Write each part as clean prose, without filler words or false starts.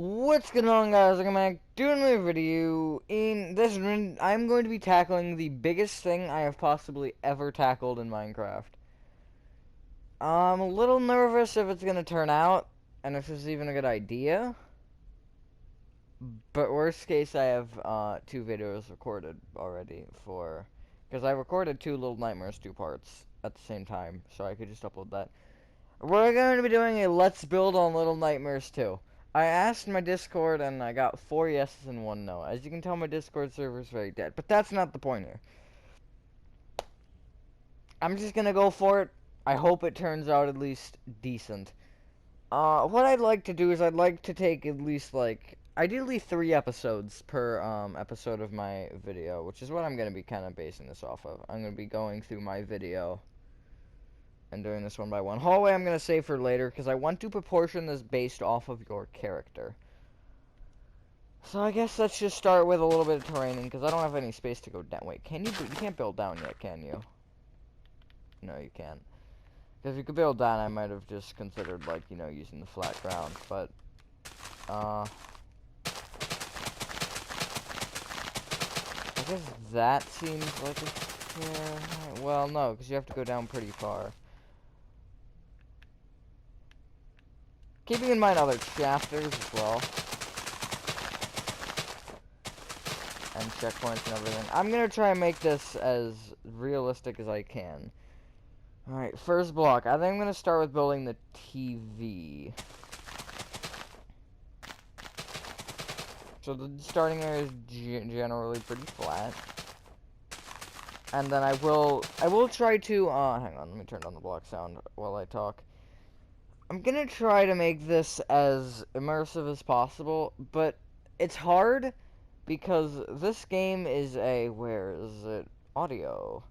What's going on, guys? I'm back doing my video. In this I'm going to be tackling the biggest thing I have possibly ever tackled in Minecraft. I'm a little nervous if it's going to turn out, and if this is even a good idea. But worst case, I have 2 videos recorded already for... Because I recorded 2 Little Nightmares 2 parts at the same time, so I could just upload that. We're going to be doing a Let's Build on Little Nightmares 2. I asked my Discord and I got 4 yeses and 1 no. As you can tell, my Discord server is very dead. But that's not the point here. I'm just going to go for it. I hope it turns out at least decent. What I'd like to do is I'd like to take at least, like, ideally 3 episodes per episode of my video, which is what I'm going to be kind of basing this off of. I'm going to be going through my video and doing this one by one. Hallway I'm going to save for later because I want to proportion this based off of your character. So I guess let's just start with a little bit of terraining because I don't have any space to go down. Wait, can you? You can't build down yet, can you? No, you can't. Because if you could build down, I might have just considered, like, you know, using the flat ground. But, I guess that seems like a fair... Well, no, because you have to go down pretty far. Keeping in mind other shafters as well. And checkpoints and everything. I'm going to try and make this as realistic as I can. Alright, first block. I think I'm going to start with building the TV. So the starting area is generally pretty flat. And then I will try to, hang on, let me turn down the block sound while I talk. I'm gonna try to make this as immersive as possible, but it's hard because this game is a, where is it? Audio.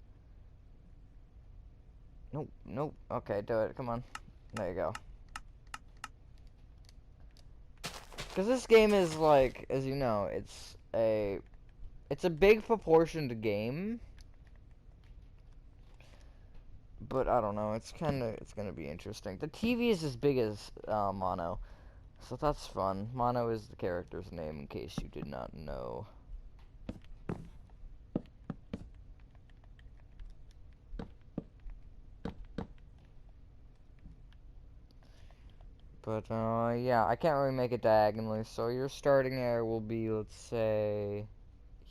Nope, nope. Okay, do it, come on. There you go. Because this game is, like, as you know, it's a big proportioned game. But I don't know, it's gonna be interesting. The TV is as big as Mono, so that's fun. Mono is the character's name, in case you did not know. But yeah, I can't really make it diagonally, so your starting area will be, let's say,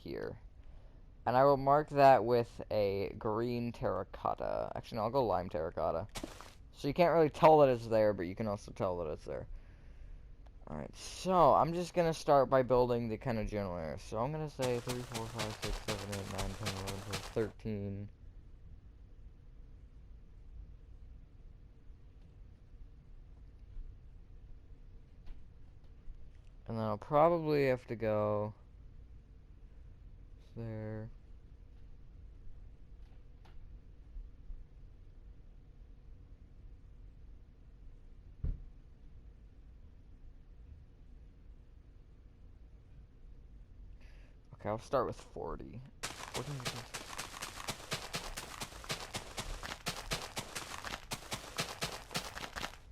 here. And I will mark that with a green terracotta. Actually, no, I'll go lime terracotta. So you can't really tell that it's there, but you can also tell that it's there. Alright, so I'm just going to start by building the kind of general area. So I'm going to say 3, 4, 5, 6, 7, 8, 9, 10, 11, 12, 13. And then I'll probably have to go there. Okay, I'll start with 40. 40.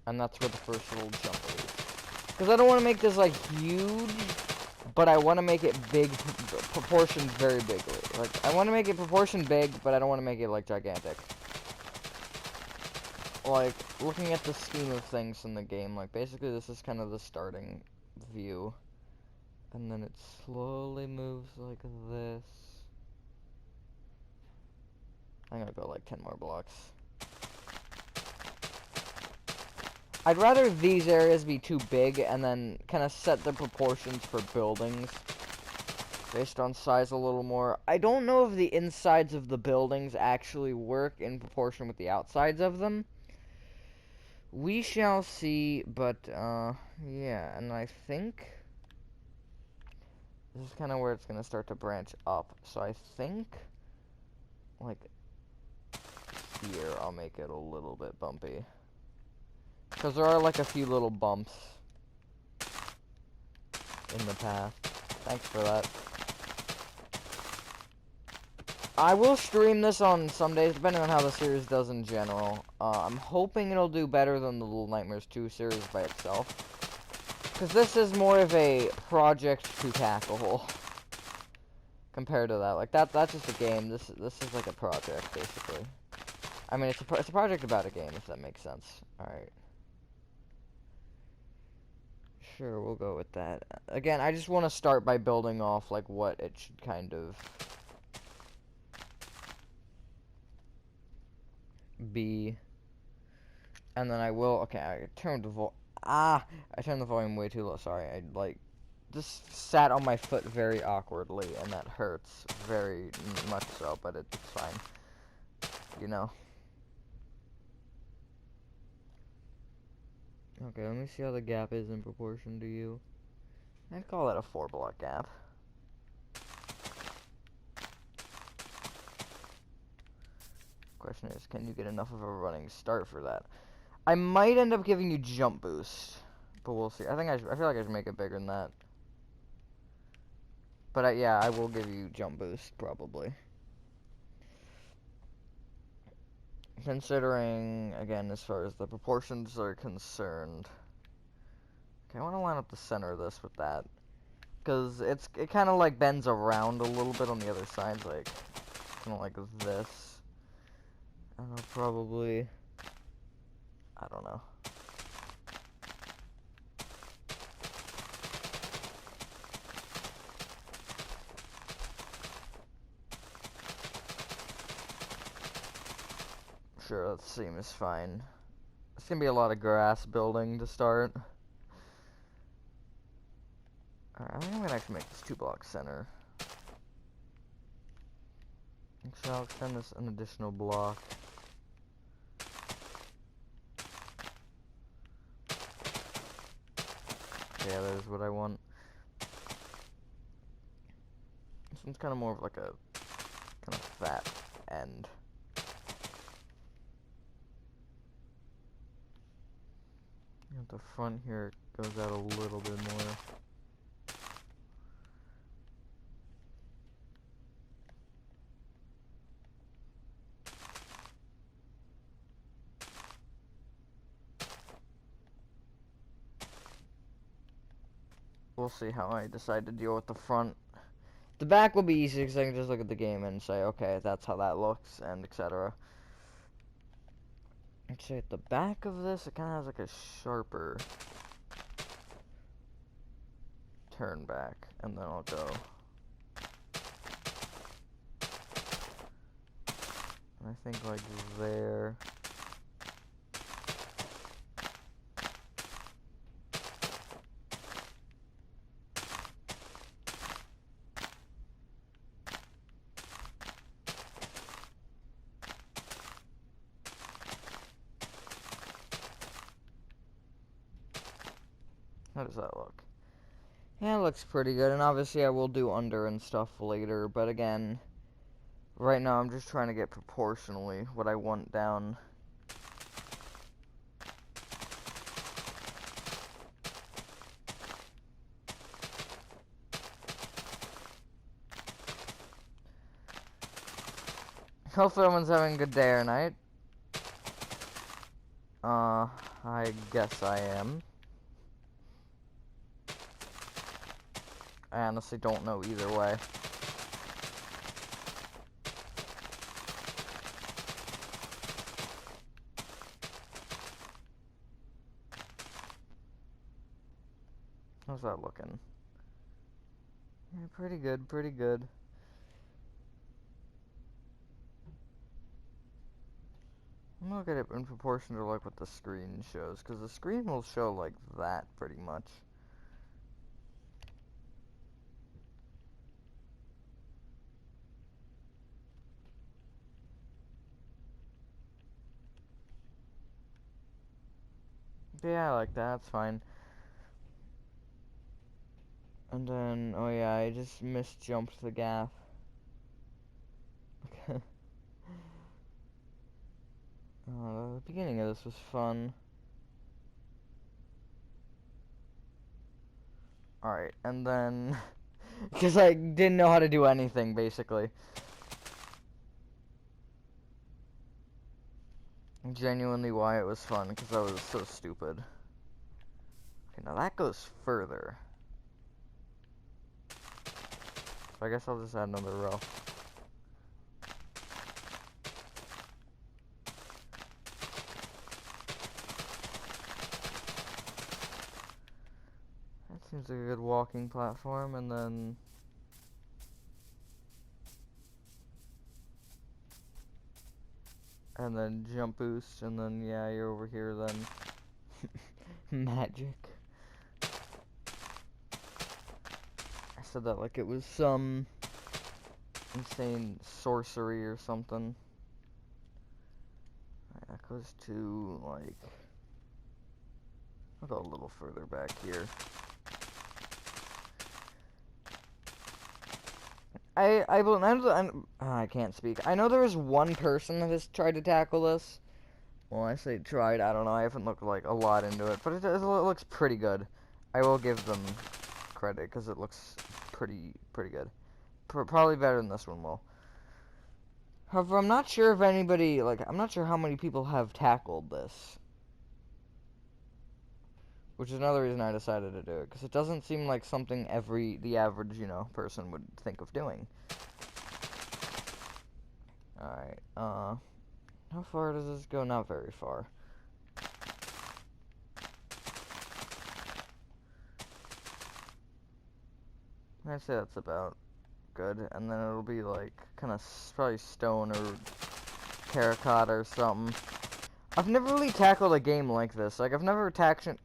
And that's where the first little jump is. Because I don't want to make this, like, huge, but I want to make it big, proportioned very bigly. Like, I want to make it proportioned big, but I don't want to make it, like, gigantic. Like, looking at the scheme of things in the game, like, basically this is kind of the starting view. And then it slowly moves like this. I'm gonna go, like, 10 more blocks. I'd rather these areas be too big and then kind of set the proportions for buildings based on size a little more. I don't know if the insides of the buildings actually work in proportion with the outsides of them. We shall see, but, yeah, and I think this is kind of where it's going to start to branch up. So I think, like, here I'll make it a little bit bumpy. Because there are, like, a few little bumps in the path. Thanks for that. I will stream this on some days, depending on how the series does in general. I'm hoping it'll do better than the Little Nightmares 2 series by itself. Because this is more of a project to tackle compared to that. Like that's just a game. This is like a project basically. I mean, it's a project about a game, if that makes sense. All right. Sure, we'll go with that. Again, I just want to start by building off like what it should kind of be, and then I will. Okay, I turned the I turned the volume way too low. Sorry, I like just sat on my foot very awkwardly, and that hurts very much so. But it's fine, you know. Okay, let me see how the gap is in proportion to you. I'd call that a 4-block gap. Question is, can you get enough of a running start for that? I might end up giving you jump boost, but we'll see. I feel like I should make it bigger than that. But yeah, I will give you jump boost probably. Considering again, as far as the proportions are concerned. Okay, I want to line up the center of this with that, because it kind of like bends around a little bit on the other side, like kind of like this. And I'll probably, I don't know. Sure, that seems fine. It's gonna be a lot of grass building to start. Alright, I think I'm gonna actually make this 2-block center. Actually, I'll extend this an additional block. Yeah, that is what I want. This one's kind of more of like a kind of fat end. At the front here it goes out a little bit more. We'll see how I decide to deal with the front. The back will be easy because I can just look at the game and say, okay, that's how that looks, and etc. Actually, at the back of this, it kind of has like a sharper turn back, and then I'll go. I think like there. How does that look? Yeah, it looks pretty good, and obviously I will do under and stuff later, but again, right now I'm just trying to get proportionally what I want down. Hopefully everyone's having a good day or night. I guess I am. I honestly don't know either way. How's that looking? Yeah, pretty good, pretty good. I'm gonna look at it in proportion to like what the screen shows, because the screen will show like that pretty much. But yeah, I like that, that's fine. And then, oh yeah, I just misjumped the gap. Okay. The beginning of this was fun. Alright, and then, because I didn't know how to do anything, basically. Genuinely why it was fun, because I was so stupid. Okay, now that goes further. So I guess I'll just add another row. That seems like a good walking platform, and then... And then jump boost, and then, yeah, you're over here then. Magic. I said that like it was some insane sorcery or something. Alright, that goes to, like... I'll go a little further back here. I can't speak. I know there was one person that has tried to tackle this. Well, I say tried, I don't know, I haven't looked like a lot into it, but it looks pretty good. I will give them credit, because it looks pretty good. Probably better than this one will. However, I'm not sure if anybody, like, I'm not sure how many people have tackled this. Which is another reason I decided to do it, because it doesn't seem like something the average, you know, person would think of doing. Alright, how far does this go? Not very far. I'd say that's about good, and then it'll be like, kind of, probably stone or terracotta or something. I've never really tackled a game like this. Like, I've never tackled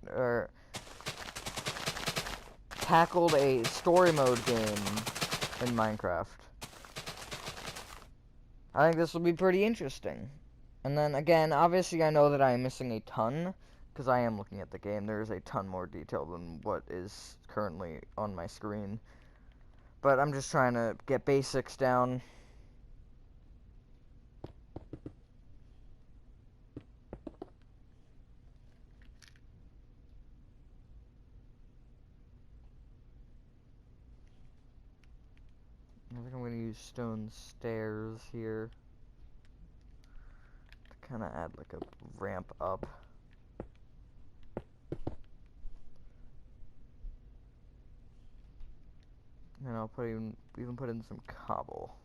a story mode game in Minecraft. I think this will be pretty interesting. And then, again, obviously I know that I am missing a ton, because I am looking at the game. There is a ton more detail than what is currently on my screen. But I'm just trying to get basics down. I think I'm going to use stone stairs here to kind of add like a ramp up. And I'll even put in some cobble.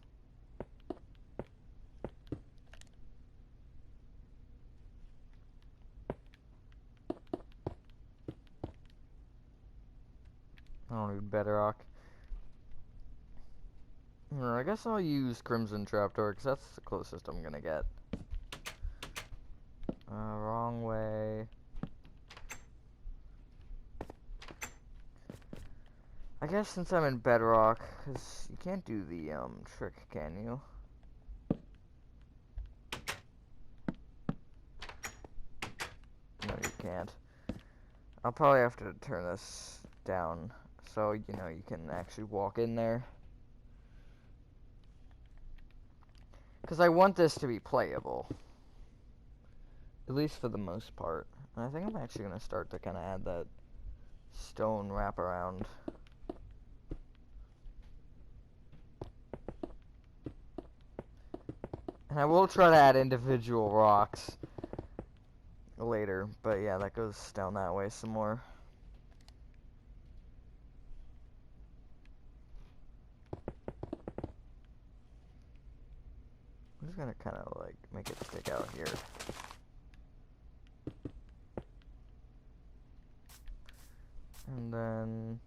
I don't need bedrock. I guess I'll use Crimson Trapdoor, because that's the closest I'm gonna get. Wrong way. I guess since I'm in bedrock, because you can't do the, trick, can you? No, you can't. I'll probably have to turn this down, so, you know, you can actually walk in there. Because I want this to be playable. At least for the most part. And I think I'm actually going to start to kind of add that stone wraparound. And I will try to add individual rocks later. But yeah, that goes down that way some more. I'm just going to kind of like make it stick out here. And then...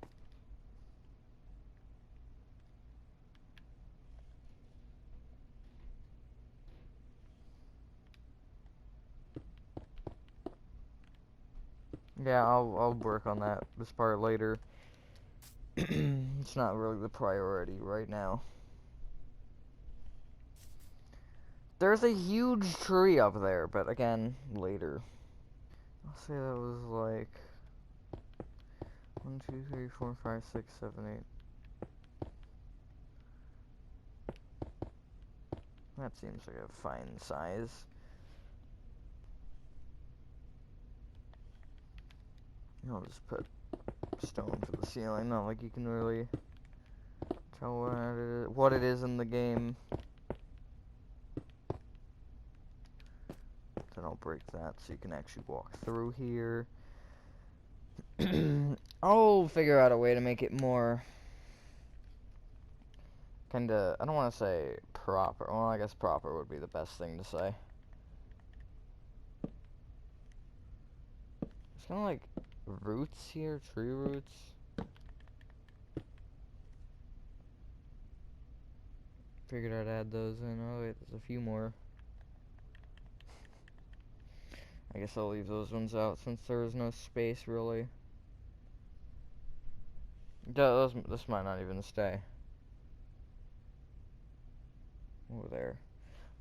yeah, I'll work on this part later. It's not really the priority right now. There's a huge tree up there, but again, later. I'll say that was like 1, 2, 3, 4, 5, 6, 7, 8. That seems like a fine size. I'll just put stone for the ceiling. Not like you can really tell what it is in the game. Then I'll break that so you can actually walk through here. I'll figure out a way to make it more kinda, I don't want to say proper. Well, I guess proper would be the best thing to say. It's kind of like roots here, tree roots. Figured I'd add those in. Oh wait, there's a few more. I guess I'll leave those ones out since there is no space really. This might not even stay. Over there.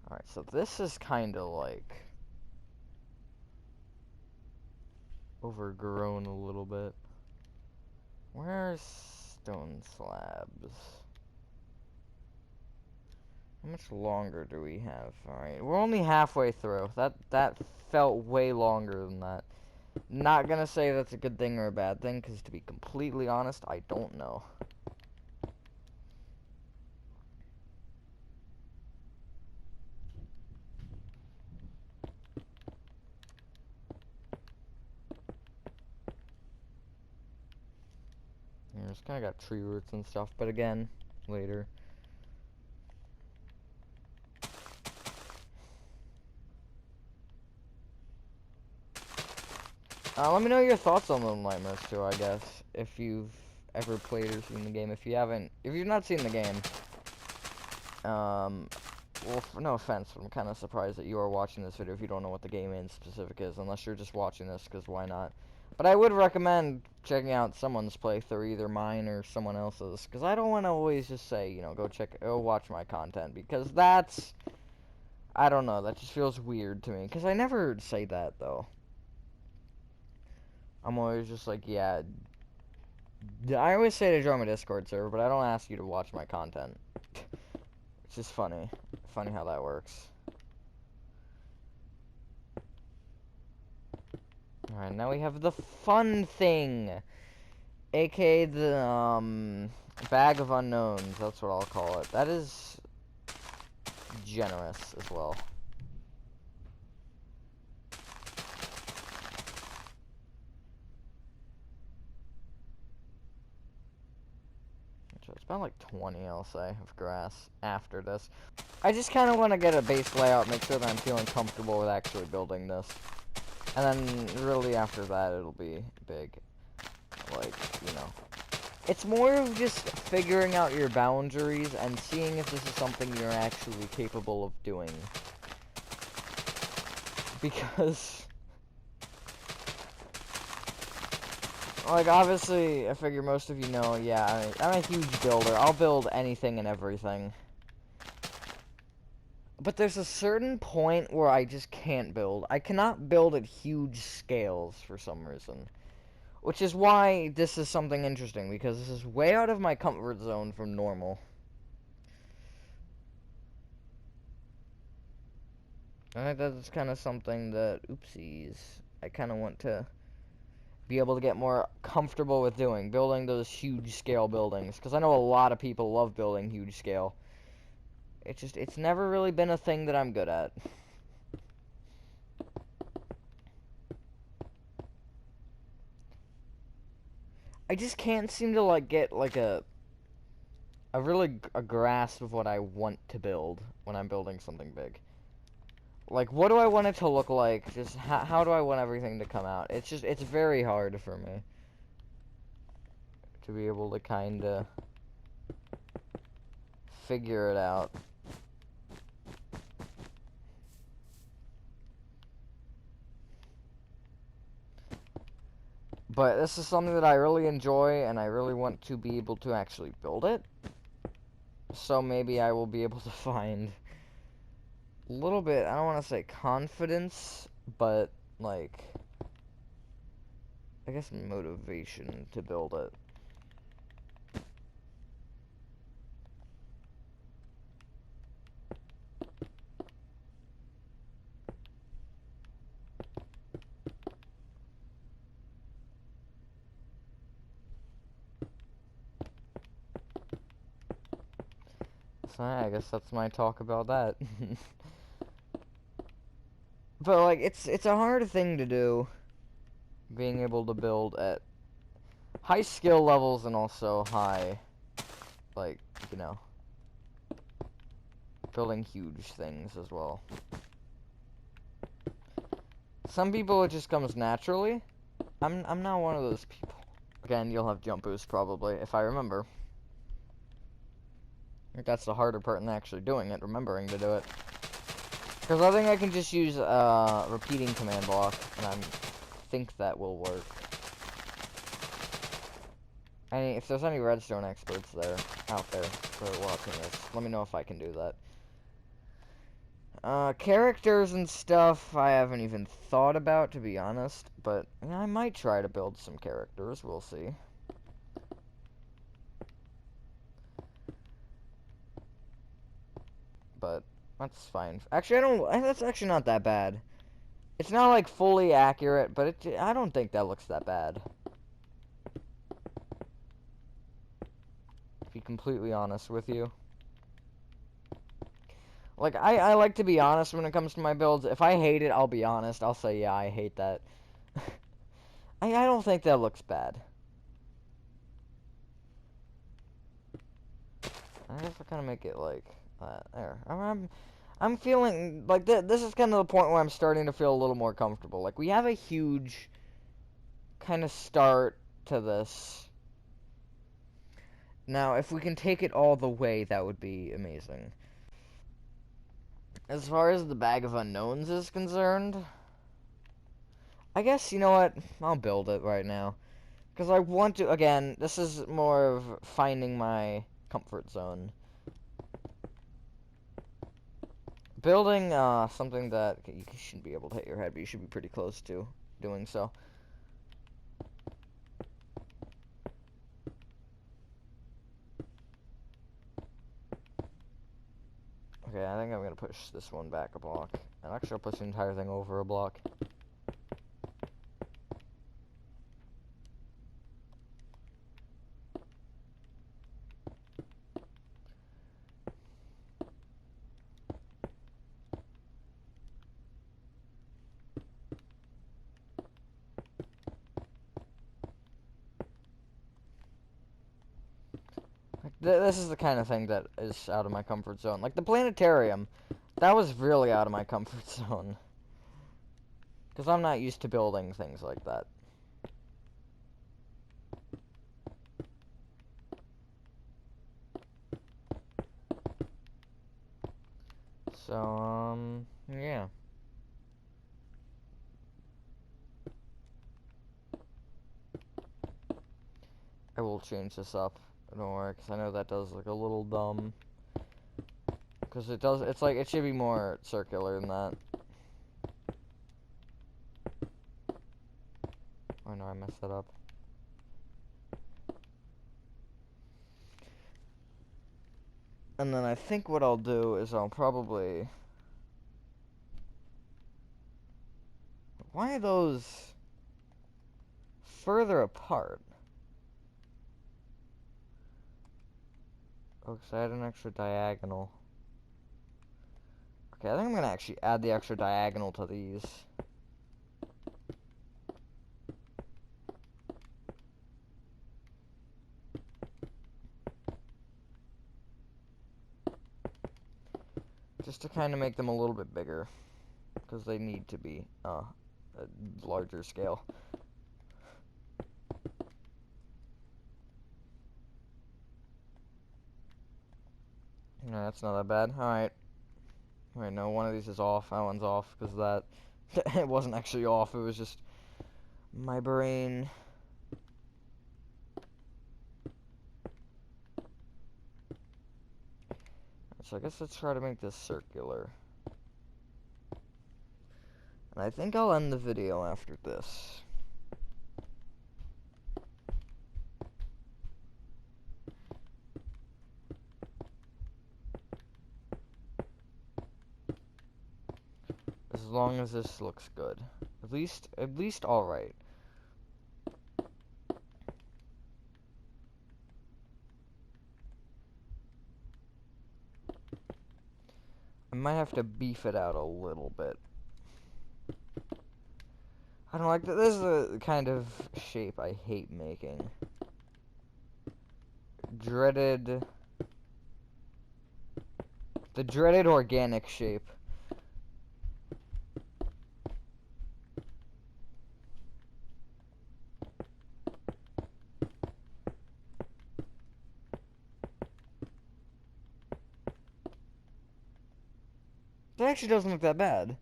Alright, so this is kind of like overgrown a little bit. Where's stone slabs? How much longer do we have? Alright, we're only halfway through. That felt way longer than that. Not gonna say that's a good thing or a bad thing, because to be completely honest, I don't know. It's kind of got tree roots and stuff, but again, later. Let me know your thoughts on Little Nightmares 2, I guess, if you've ever played or seen the game. If you've not seen the game, well, no offense, but I'm kind of surprised that you are watching this video if you don't know what the game in specific is, unless you're just watching this, because why not? But I would recommend checking out someone's playthrough, either mine or someone else's, because I don't want to always just say, you know, go watch my content, because that's, I don't know, that just feels weird to me, because I never say that, though. I'm always just like, yeah, I always say to join my Discord server, but I don't ask you to watch my content. It's just funny how that works. Alright, now we have the fun thing, aka the, Bag of Unknowns, that's what I'll call it. That is generous as well. So it's about like 20, I'll say, of grass after this. I just kind of want to get a base layout, make sure that I'm feeling comfortable with actually building this. And then, really, after that, it'll be big. Like, you know. It's more of just figuring out your boundaries and seeing if this is something you're actually capable of doing. Because, like, obviously, I figure most of you know, yeah, I'm a huge builder. I'll build anything and everything. But there's a certain point where I just can't build. I cannot build at huge scales for some reason. Which is why this is something interesting, because this is way out of my comfort zone from normal. I think that's kind of something that, oopsies, I kind of want to be able to get more comfortable with doing. Building those huge scale buildings. Because I know a lot of people love building huge scale. It's never really been a thing that I'm good at. I just can't seem to, like, get, like, a grasp of what I want to build when I'm building something big. Like, what do I want it to look like? Just, how do I want everything to come out? It's very hard for me to be able to kinda figure it out. But this is something that I really enjoy, and I really want to be able to actually build it. So maybe I will be able to find a little bit, I don't want to say confidence, but, like, I guess motivation to build it. So I guess that's my talk about that. But, like, it's a hard thing to do, being able to build at high skill levels and also high, like, you know, building huge things as well. Some people it just comes naturally. I'm not one of those people. Again, you'll have jump boost probably, if I remember. I think that's the harder part in actually doing it, remembering to do it. Because I think I can just use repeating command block, and I think that will work. If there's any redstone experts there, out there, who are watching this, let me know if I can do that. Characters and stuff, I haven't even thought about, to be honest, but yeah, I might try to build some characters, we'll see. But that's fine. Actually, that's actually not that bad. It's not, like, fully accurate, but I don't think that looks that bad. To be completely honest with you. Like, I like to be honest when it comes to my builds. If I hate it, I'll be honest. I'll say, yeah, I hate that. I don't think that looks bad. I guess I'll kind of make it like that. There. I'm feeling like this is kind of the point where I'm starting to feel a little more comfortable. Like, we have a huge kind of start to this. Now, if we can take it all the way, that would be amazing. As far as the Bag of Unknowns is concerned, I guess, you know what, I'll build it right now. Because I want to, again, this is more of finding my comfort zone. Building, something that you shouldn't be able to hit your head, but you should be pretty close to doing so. Okay, I think I'm gonna push this one back a block. And actually I'll push the entire thing over a block. This is the kind of thing that is out of my comfort zone. Like the planetarium, that was really out of my comfort zone. Because I'm not used to building things like that. So, yeah. I will change this up. Don't worry, because I know that does look a little dumb. Because it's like, it should be more circular than that. Oh no, I messed that up. And then I think what I'll do is I'll probably... Why are those further apart? Oh, because I had an extra diagonal. Okay, I think I'm going to actually add the extra diagonal to these. Just to kind of make them a little bit bigger. Because they need to be a larger scale. No, that's not that bad. Alright. Wait, no, one of these is off. That one's off because that... it wasn't actually off. It was just my brain. So I guess let's try to make this circular. And I think I'll end the video after this. As long as this looks good. At least alright. I might have to beef it out a little bit. I don't like that. This is the kind of shape I hate making. dreaded organic shape. It actually doesn't look that bad.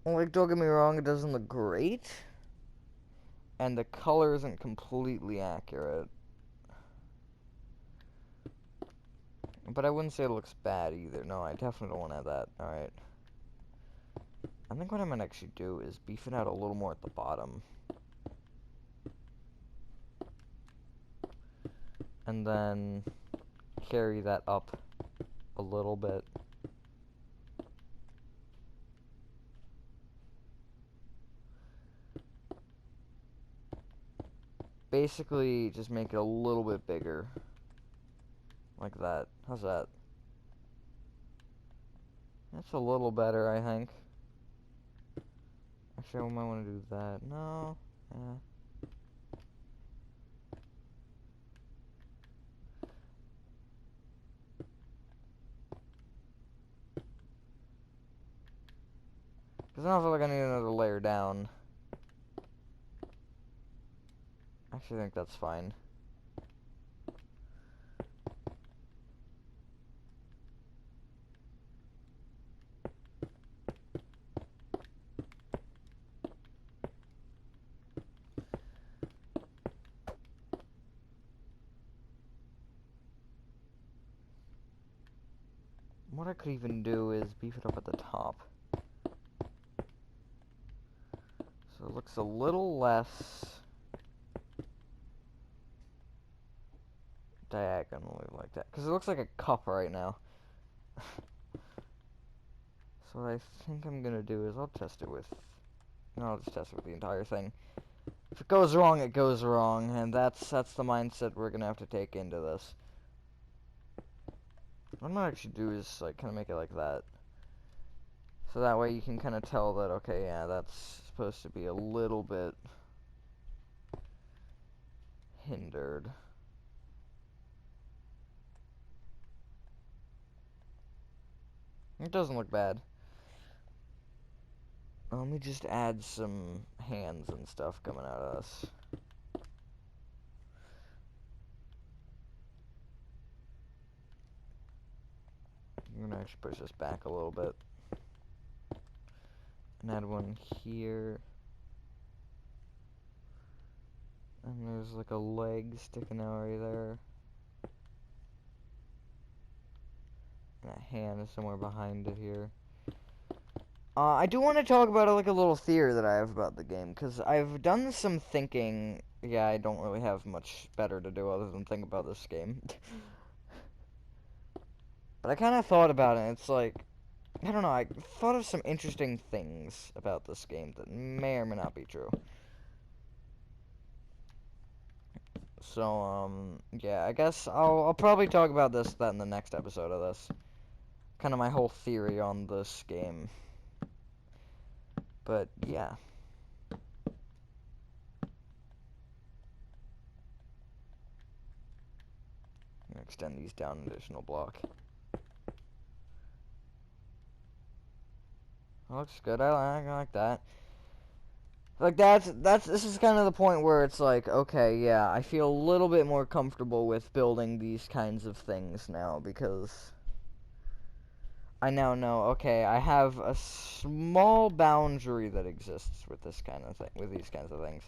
Like, don't get me wrong, it doesn't look great. And the color isn't completely accurate. But I wouldn't say it looks bad either. No, I definitely don't want to have that. Alright. I think what I'm going to actually do is beef it out a little more at the bottom. And then carry that up a little bit. Basically, just make it a little bit bigger. Like that. How's that? That's a little better, I think. Actually, I might want to do that. No. Because I don't feel like I need another layer down. I actually think that's fine. What I could even do is beef it up at the top. So it looks a little less diagonally like that. Because it looks like a cup right now. So what I think I'm going to do is I'll test it with... No, I'll just test it with the entire thing. If it goes wrong, it goes wrong. And that's the mindset we're going to have to take into this. What I'm going to actually do is like kind of make it like that. So that way you can kind of tell that, okay, yeah, that's supposed to be a little bit hindered. It doesn't look bad. Let me just add some hands and stuff coming out of this. I'm gonna actually push this back a little bit. And add one here. And there's like a leg sticking out right there. And a hand is somewhere behind it here. I do want to talk about like a little theory that I have about the game, because I've done some thinking. Yeah, I don't really have much better to do other than think about this game. But I kind of thought about it, and it's like, I don't know, I thought of some interesting things about this game that may or may not be true. So, yeah, I guess I'll probably talk about that in the next episode of this. Kind of my whole theory on this game. But, yeah. I'm gonna extend these down an additional block. Looks good, I like that. Like, this is kind of the point where it's like, okay, yeah, I feel a little bit more comfortable with building these kinds of things now, because I now know, okay, I have a small boundary that exists with this kind of thing, with these kinds of things.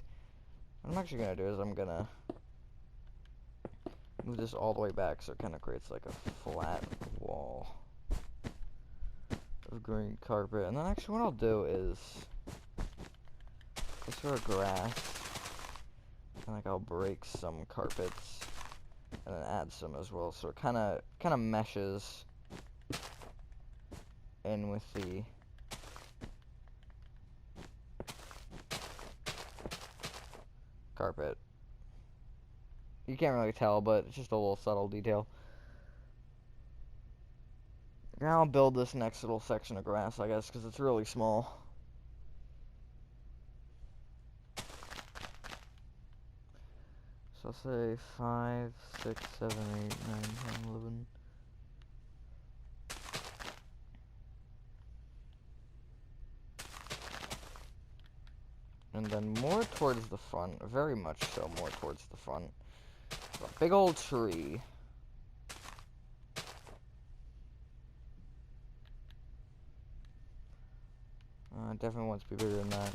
What I'm actually gonna do is I'm gonna move this all the way back so it kind of creates like a flat wall of green carpet. And then actually what I'll do is this sort of grass, and like I'll break some carpets and then add some as well, so it kind of meshes in with the carpet. You can't really tell, but it's just a little subtle detail. Now I'll build this next little section of grass, I guess, because it's really small. So I'll say 5, 6, 7, 8, 9, 10, 11. And then more towards the front, very much so more towards the front. A big old tree. Definitely wants to be bigger than that.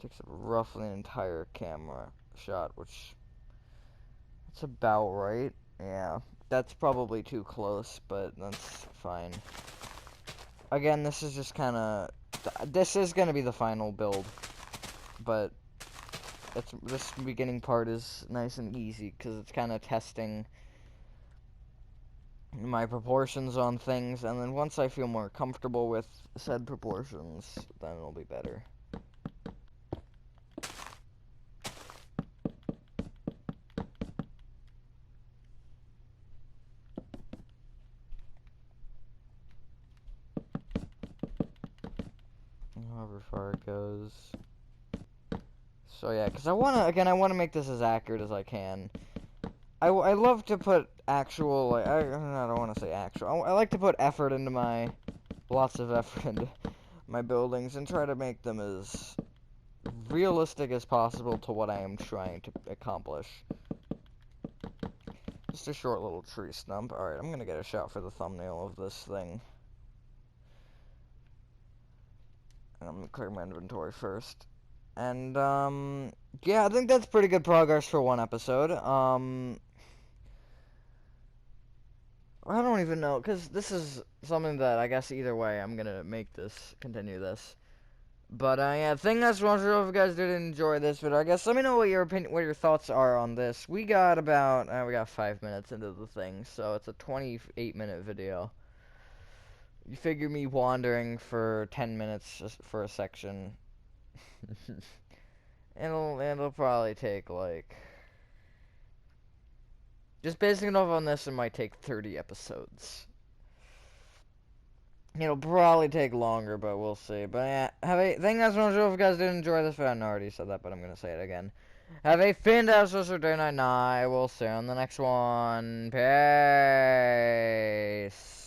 Takes up roughly an entire camera shot, which that's about right. Yeah, that's probably too close, but that's fine. Again, this is just kind of, this is gonna be the final build, but this beginning part is nice and easy because it's kind of testing my proportions on things, and then once I feel more comfortable with said proportions, then it'll be better. However far it goes. So yeah, because I want to make this as accurate as I can. I love to put actual, like, I don't want to say actual, I like to put effort into lots of effort into my buildings and try to make them as realistic as possible to what I am trying to accomplish. Just a short little tree stump. Alright, I'm gonna get a shot for the thumbnail of this thing. And I'm gonna clear my inventory first. And, yeah, I think that's pretty good progress for one episode. I don't even know, because this is something that I guess either way I'm gonna continue this. But, yeah, I think that's one. If you guys did enjoy this video, I guess let me know what your thoughts are on this. We got 5 minutes into the thing, so it's a 28-minute video. You figure me wandering for 10 minutes just for a section. it'll probably take, like, just basing it off on this, it might take 30 episodes. It'll probably take longer, but we'll see. But yeah, think that's one. If you guys did enjoy this video, I already said that, but I'm gonna say it again. Have a fantastic day, night. I will see you on the next one. Peace.